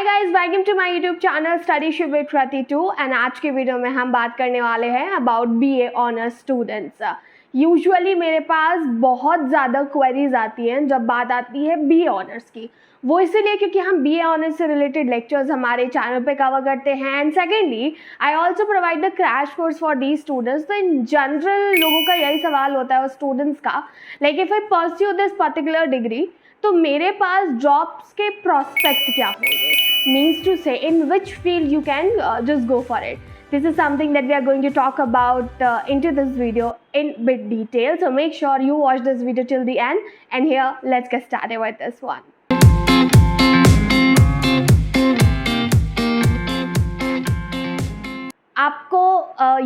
Guys, welcome to my YouTube channel studyship with Prati 2 and आज के video में हम बात करने वाले हैं about BA honours students. Usually मेरे पास बहुत ज़्यादा क्वेरीज आती हैं जब बात आती है बीए ऑनर्स की। वो इसीलिए क्योंकि हम बीए ऑनर्स से रिलेटेड लेक्चर्स हमारे चैनल पे कवर करते हैं and secondly I also provide the crash course for the students. तो इन जनरल लोगों का यही सवाल होता है स्टूडेंट्स का, like if I pursue this particular degree तो मेरे पास जॉब्स के प्रोस्पेक्ट क्या होंगे, means to say in which field you can just go for it. This is something that we are going to talk about into this video in bit detail, so make sure you watch this video till the end and here let's get started with this one. आपको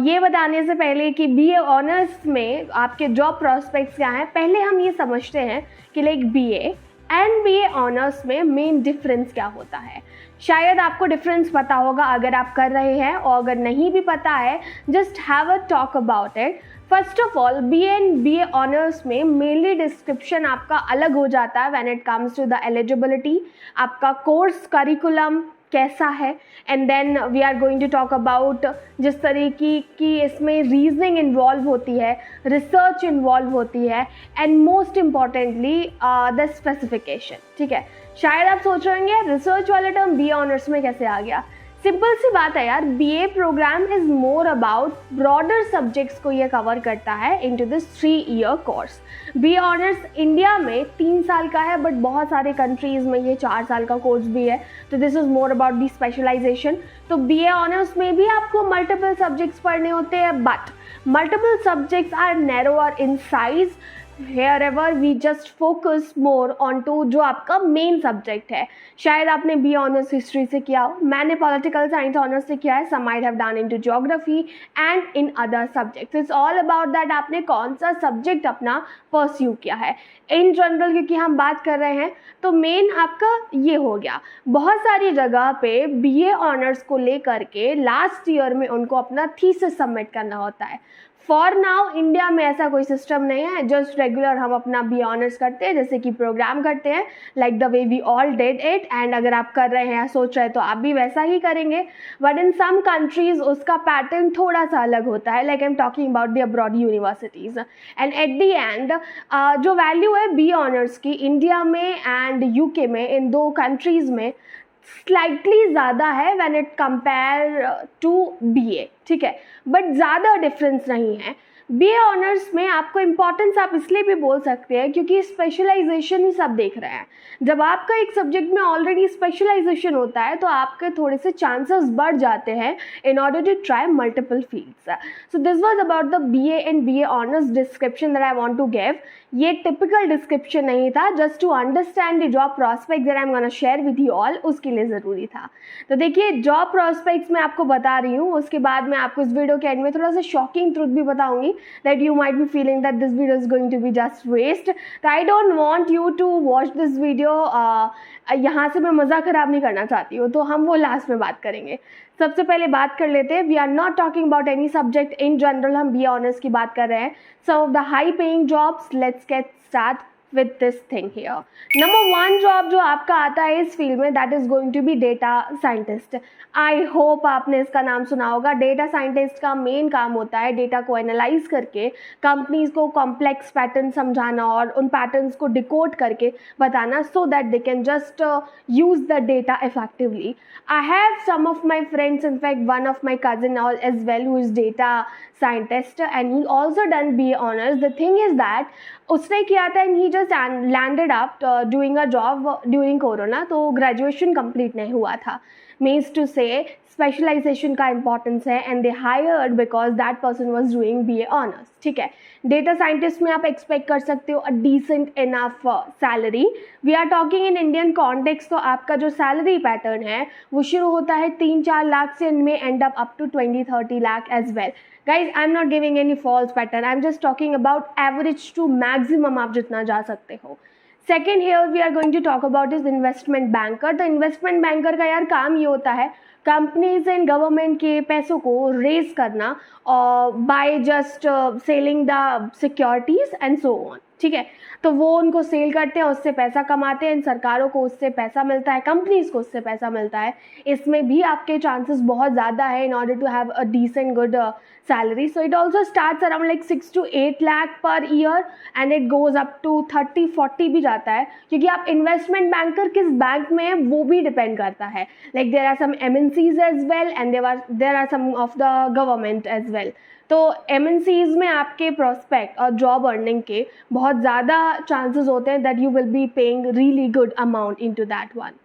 ये बताने से पहले कि BA honours में आपके job prospects क्या हैं, पहले हम ये समझते हैं कि like BA and BA honours में मेन डिफरेंस क्या होता है। शायद आपको डिफरेंस पता होगा अगर आप कर रहे हैं, और अगर नहीं भी पता है just have a talk about it. First of all BA and BA honours में मेनली डिस्क्रिप्शन आपका अलग हो जाता है when it comes to the eligibility, आपका कोर्स करिकुलम कैसा है, and then we are going to talk about जिस तरीके की इसमें रीजनिंग इन्वॉल्व होती है, रिसर्च इन्वॉल्व होती है and most importantly the specification. ठीक है, शायद आप सोच रहे होंगे रिसर्च वाला टर्म बीए ऑनर्स में कैसे आ गया। सिंपल सी बात है यार, BA programme is more about broader subjects को ये कवर करता है into this 3 year course. BA honours India में 3 साल का है, बट बहुत सारे कंट्रीज में ये 4 साल का कोर्स भी है, तो this is more about the specialisation. तो बीए ऑनर्स में भी आपको मल्टीपल सब्जेक्ट्स पढ़ने होते हैं, but multiple subjects are narrower in size. Wherever we just focus more on to जो आपका मेन सब्जेक्ट है। शायद आपने बी ऑनर्स हिस्ट्री से किया हो, मैंने पॉलिटिकल साइंस ऑनर्स से किया है, some might have done into geography and in other subjects. It's all about that आपने कौन सा सब्जेक्ट अपना परस्यू किया है। इन जनरल क्योंकि हम बात कर रहे हैं तो मेन आपका ये हो गया। बहुत सारी जगह पे बीए ऑनर्स को लेकर के लास्ट ईयर में उनको अपना थीसिस सबमिट करना होता है। फॉर नाउ इंडिया में ऐसा कोई सिस्टम नहीं है, जस्ट रेगुलर हम अपना बी ऑनर्स करते हैं जैसे कि प्रोग्राम करते हैं, like the way we all did it. And अगर आप कर रहे हैं, सोच रहे हैं तो आप भी वैसा ही करेंगे, बट इन सम कंट्रीज उसका पैटर्न थोड़ा सा अलग होता है, like I am talking about the abroad universities. And at the end जो वैल्यू है बी ऑनर्स की इंडिया में एंड यूके में, इन 2 कंट्रीज में स्लाइटली ज़्यादा है when it compare to BA. ठीक है, बट ज़्यादा डिफरेंस नहीं है। बीए ऑनर्स में आपको इम्पोर्टेंस आप इसलिए भी बोल सकते हैं क्योंकि स्पेशलाइजेशन ही सब देख रहे हैं। जब आपका एक सब्जेक्ट में ऑलरेडी स्पेशलाइजेशन होता है तो आपके थोड़े से चांसेस बढ़ जाते हैं in order to try multiple fields. So this was about the BA and BA honours description that I want to give. ये टिपिकल डिस्क्रिप्शन नहीं था, just to understand the job prospect that I am gonna share with you all, उसके लिए ज़रूरी था। तो देखिए, job prospects मैं आपको बता रही हूँ, उसके बाद मैं आपको इस वीडियो के एंड में थोड़ा सा शॉकिंग ट्रुथ भी बताऊंगी that you might be feeling that this video is going to be just waste. So I don't want you to watch this video. यहाँ से मैं मज़ा ख़राब नहीं करना चाहती हूँ, तो हम वो लास्ट में बात करेंगे। सबसे पहले बात कर लेते हैं, we are not talking about any subject in general, हम बी ऑनर्स की बात कर रहे हैं। Some of the high paying jobs, let's get start with this thing here. Number 1 job जो आपका आता है इस फील्ड में, that is going to be data scientist. I hope आपने इसका नाम सुना होगा। डेटा साइंटिस्ट का मेन काम होता है डेटा को एनालाइज करके कंपनीज को कॉम्प्लेक्स पैटर्न समझाना और उन पैटर्न्स को डिकोड करके बताना, so that they can just use the data effectively. I have some of my friends, in fact one of my cousin as well, who is data scientist and he also done BA honors. The thing is that उसने किया था and he just landed up doing a job during corona, तो graduation complete नहीं हुआ था। Means to से specialisation का importance है and they hired because that person was doing BA honours. ठीक है, डेटा साइंटिस्ट में आप एक्सपेक्ट कर सकते हो a decent enough salary. We are talking in Indian context, तो आपका जो सैलरी पैटर्न है वो शुरू होता है 3-4 लाख से, इनमें and up to 20-30 lakh as well. Guys, I am not giving any false pattern, I am just talking about average to maximum आप जितना जा सकते हो। Second here we are going to talk about is investment banker. तो investment banker का यार काम ये होता है कंपनीज एंड गवर्नमेंट के पैसों को रेज करना by just selling the securities and so on. ठीक है, तो वो उनको सेल करते हैं, उससे पैसा कमाते हैं, सरकारों को उससे पैसा मिलता है, कंपनीज को उससे पैसा मिलता है। इसमें भी आपके चांसेस बहुत ज़्यादा है in order to have a decent good salary. So it also starts around like 6 to 8 lakh per year and it goes up to 30-40 भी जाता है, क्योंकि आप इन्वेस्टमेंट बैंकर किस बैंक में है वो भी डिपेंड करता है। Like there are some MNCs as well and there are some of the government as well. तो MNCs में आपके प्रोस्पेक्ट और जॉब अर्निंग के बहुत ज़्यादा चांसेस होते हैं that you will be paying really good amount into that one.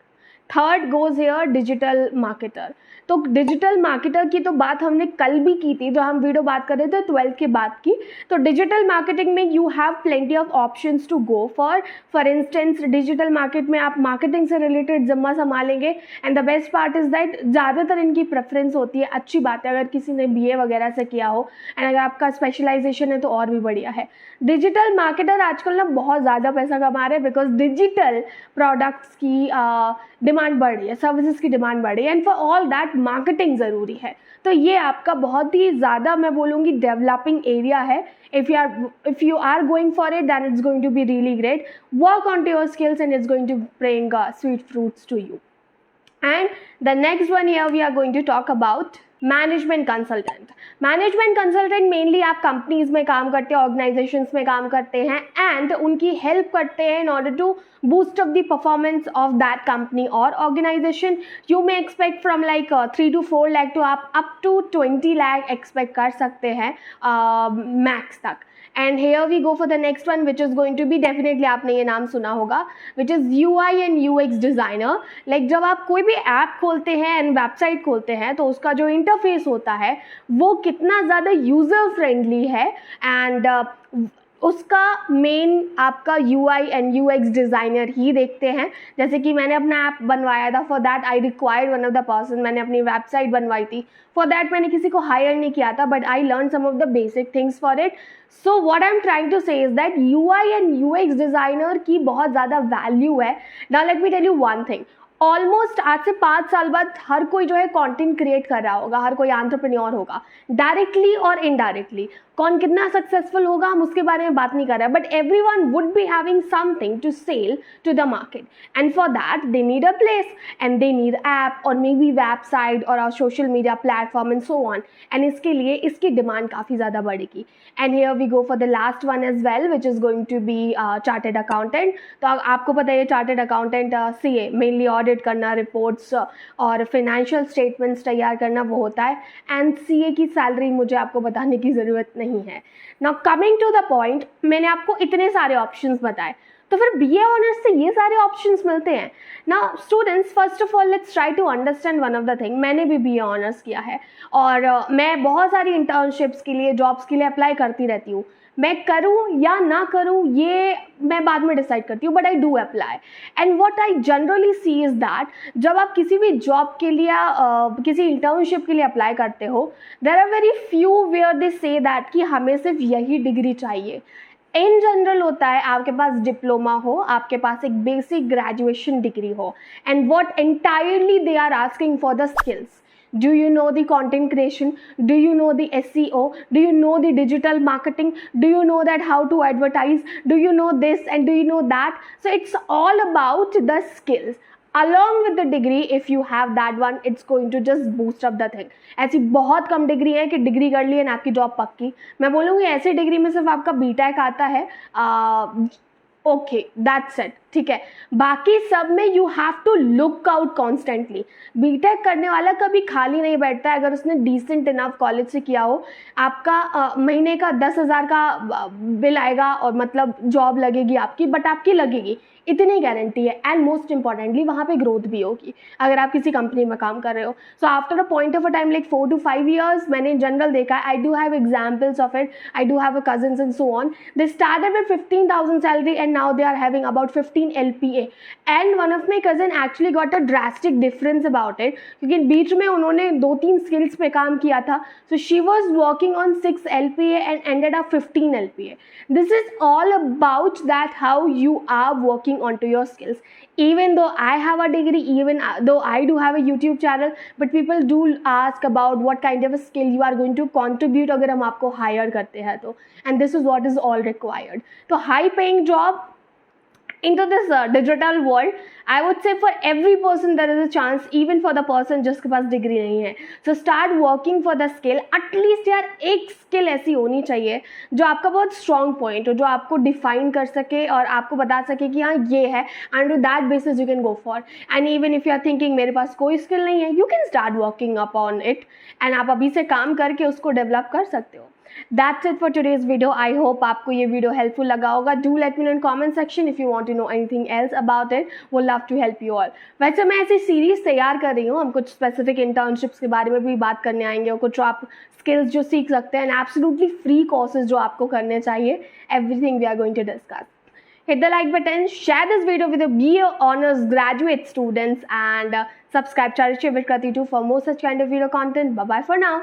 Third goes here digital marketer. तो डिजिटल मार्केटर की तो बात हमने कल भी की थी, जो हम वीडियो बात कर रहे थे 12th के बाद की। तो डिजिटल मार्केटिंग में you have plenty of options to go for instance digital market में आप मार्केटिंग से रिलेटेड जिम्मा संभालेंगे and the best part is that ज़्यादातर इनकी प्रेफरेंस होती है। अच्छी बात है अगर किसी ने BA वगैरह से किया हो एंड अगर आपका स्पेशलाइजेशन है तो और भी बढ़िया है। डिजिटल मार्केटर आजकल ना बहुत ज़्यादा पैसा कमा रहे हैं बिकॉज डिजिटल प्रोडक्ट्स की डिमांड बढ़ रही है, सर्विसेज की डिमांड बढ़ रही है and for all that marketing ज़रूरी है। तो ये आपका बहुत ही ज़्यादा मैं बोलूँगी डेवलपिंग एरिया है। if you are going for it then it's going to be really great. Work onto your skills and it's going to bring sweet fruits to you. And the next one here we are going to talk about management consultant. Management consultant mainly आप companies में काम करते हैं, organisations में काम करते हैं and उनकी हेल्प करते हैं in order to boost up the performance of that company और organisation. You may expect from like 3 to 4 lakh to आप अप टू 20 लाख एक्सपेक्ट कर सकते हैं मैक्स तक। And here we go for the next one which is going to be definitely आपने ये नाम सुना होगा which is UI and UX designer. Like जब आप कोई भी ऐप खोलते हैं एंड वेबसाइट खोलते हैं तो उसका जो इंटरफेस होता है वो कितना ज़्यादा यूज़र फ्रेंडली है एंड उसका मेन आपका UI एंड UX डिज़ाइनर ही देखते हैं। जैसे कि मैंने अपना ऐप बनवाया था, for that I required one of the person. मैंने अपनी वेबसाइट बनवाई थी, फॉर दैट मैंने किसी को हायर नहीं किया था but I learn some of the basic things for it. So what I am trying to say is that UI and UX designer की बहुत ज़्यादा वैल्यू है। Now let me tell you one thing, almost आज से 5 साल बाद हर कोई जो है कंटेंट क्रिएट कर रहा होगा, हर कोई एंटरप्रेन्योर होगा, डायरेक्टली और इनडायरेक्टली। कौन कितना सक्सेसफुल होगा हम उसके बारे में बात नहीं कर रहे, but everyone would be having something to sell to the market and for that they need a place and they need app और मे बी वेबसाइट और social media platform and so on. And इसके लिए इसकी demand काफ़ी ज़्यादा बढ़ेगी। And here we go for the last one as well which is going to be chartered accountant. तो आपको पता है chartered accountant CA mainly audit करना, रिपोर्ट्स और फिनेंशियल स्टेटमेंट्स तैयार करना वो होता है एंड CA की सैलरी मुझे आपको बताने की ज़रूरत नहीं है। Now coming to the point, मैंने आपको इतने सारे ऑप्शंस बताए, तो फिर BA ऑनर्स से ये सारे ऑप्शंस मिलते हैं। Now students, first of all let's try to understand one of the thing. मैंने भी BA ऑनर्स किया है और मैं बहुत सारी इंटर्नशिप्स के लिए, जॉब्स के लिए अप्लाई करती रहती हूँ। मैं करूँ या ना करूँ ये मैं बाद में डिसाइड करती हूँ, but I do apply. And what I generally see is that जब आप किसी भी जॉब के लिए किसी इंटर्नशिप के लिए अप्लाई करते हो, there are very few where they say that कि हमें सिर्फ यही डिग्री चाहिए। इन जनरल होता है आपके पास डिप्लोमा हो, आपके पास एक बेसिक ग्रेजुएशन डिग्री हो and what entirely they are asking for the skills. Do you know the content creation? Do you know the SEO? Do you know the digital marketing? Do you know that how to advertise? Do you know this and do you know that? So it's all about the skills. Along with the degree, if you have that one, it's going to just boost up the thing. ऐसी बहुत कम degree है कि degree कर ली है ना आपकी job पक्की। मैं बोलूँगी ऐसी डिग्री में सिर्फ आपका BTech आता है, ओके दैट्स इट, ठीक है। बाकी सब में you have to look out constantly. BTech करने वाला कभी खाली नहीं बैठता है अगर उसने डिसेंट इनफ कॉलेज से किया हो। आपका महीने का 10,000 का बिल आएगा और मतलब जॉब लगेगी आपकी, बट आपकी लगेगी, इतनी गारंटी है। एंड मोस्ट इंपॉर्टेंटली वहाँ पे ग्रोथ भी होगी अगर आप किसी कंपनी में काम कर रहे हो। So after a point of a time like 4 to 5 years, मैंने इन जनरल देखा है, I do have examples of it, I do have a cousins and so on, they started with 15,000 salary and now they are having about 15 15 LPA and one of my cousin actually got a drastic difference about it क्योंकि बीच में उन्होंने 2-3 skills पे काम किया था. So she was working on 6 LPA and ended up 15 LPA. This is all about that how you are working onto your skills. Even though I have a degree, even though I do have a YouTube channel, but people do ask about what kind of a skill you are going to contribute अगर हम आपको hire करते हैं तो, and this is what is all required. तो high paying job into this digital world, I would say for every person there is a chance, even for the person जिसके पास degree नहीं है. So start working for the skill. At least यार एक skill ऐसी होनी चाहिए जो आपका बहुत स्ट्रॉन्ग पॉइंट हो, जो आपको डिफाइन कर सके और आपको बता सके कि हाँ ये है, and to that basis you can go for. And even if you are thinking मेरे पास कोई स्किल नहीं है, you can start working upon it and आप अभी से काम करके उसको डेवलप कर सकते हो. That's it for today's video. I hope आपको ये वीडियो हेल्पफुल लगा होगा. Do let me know in comment section if you want to know anything else about it. We'll love to help you all. वैसे मैं ऐसी series तैयार कर रही हूँ. हम कुछ स्पेसिफिक इंटर्नशिप्स के बारे में भी बात करने आएंगे और कुछ आप स्किल्स जो सीख सकते हैं, एब्सोल्युटली फ्री कोर्सेज जो आपको करने चाहिए. Everything we are going to discuss. Hit the like button, share this video with your BA Honors graduate students, and subscribe Charity Bit Krati too for more such kind of video content. Bye bye for now.